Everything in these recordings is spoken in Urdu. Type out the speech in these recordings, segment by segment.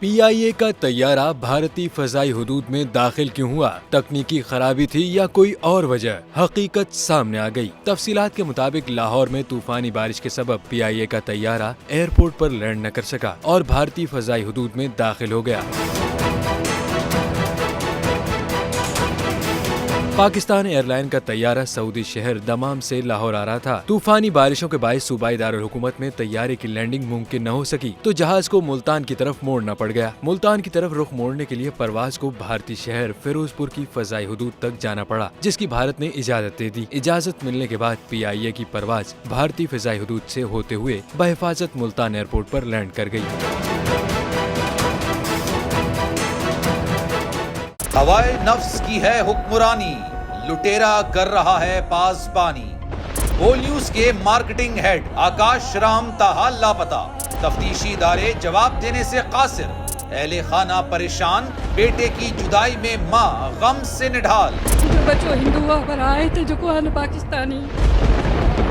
PIA کا طیارہ بھارتی فضائی حدود میں داخل کیوں ہوا؟ تکنیکی خرابی تھی یا کوئی اور وجہ؟ حقیقت سامنے آ گئی۔ تفصیلات کے مطابق لاہور میں طوفانی بارش کے سبب PIA کا طیارہ ایئرپورٹ پر لینڈ نہ کر سکا اور بھارتی فضائی حدود میں داخل ہو گیا۔ پاکستان ایئر لائن کا طیارہ سعودی شہر دمام سے لاہور آ رہا تھا۔ طوفانی بارشوں کے باعث صوبائی دارالحکومت میں طیارے کی لینڈنگ ممکن نہ ہو سکی تو جہاز کو ملتان کی طرف موڑنا پڑ گیا۔ ملتان کی طرف رخ موڑنے کے لیے پرواز کو بھارتی شہر فیروز پور کی فضائی حدود تک جانا پڑا، جس کی بھارت نے اجازت دے دی۔ اجازت ملنے کے بعد PIA کی پرواز بھارتی فضائی حدود سے ہوتے ہوئے بحفاظت ملتان ایئرپورٹ پر لینڈ کر گئی۔ ہوائے نفس کی ہے حکمرانی، لٹیرا کر رہا ہے پاسبانی۔ بول نیوز کے مارکیٹنگ ہیڈ آکاش رام تاحال لاپتہ، تفتیشی ادارے جواب دینے سے قاصر۔ اہل خانہ پریشان، بیٹے کی جدائی میں ماں غم سے نڈھال۔ جو بچو ہندو پر آئے تھے جو کو پاکستانی،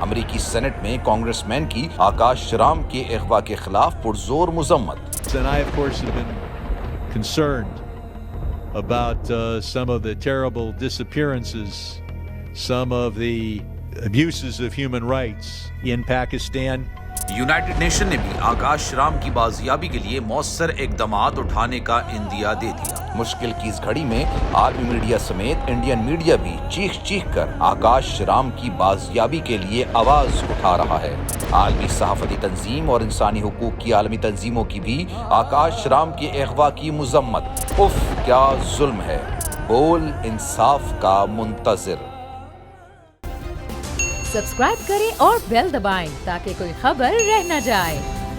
امریکی سینٹ میں کانگریس مین کی آکاش رام کے اغوا کے خلاف پرزور مذمت۔ And I, of course, have been concerned about some of the terrible disappearances, some of the abuses of human rights in Pakistan. United nation نے بھی آکاش رام کی بازیابی کے لیے مؤثر اقدامات اٹھانے کا عندیہ دے دیا۔ مشکل کی اس گھڑی میں عالمی میڈیا سمیت انڈین میڈیا بھی چیخ چیخ کر آکاش رام کی بازیابی کے لیے آواز اٹھا رہا ہے۔ عالمی صحافتی تنظیم اور انسانی حقوق کی عالمی تنظیموں کی بھی آکاش رام کے اغوا کی مذمت۔ اف کیا ظلم ہے، بول انصاف کا منتظر۔ سبسکرائب کریں اور بیل دبائیں تاکہ کوئی خبر رہ نہ جائے۔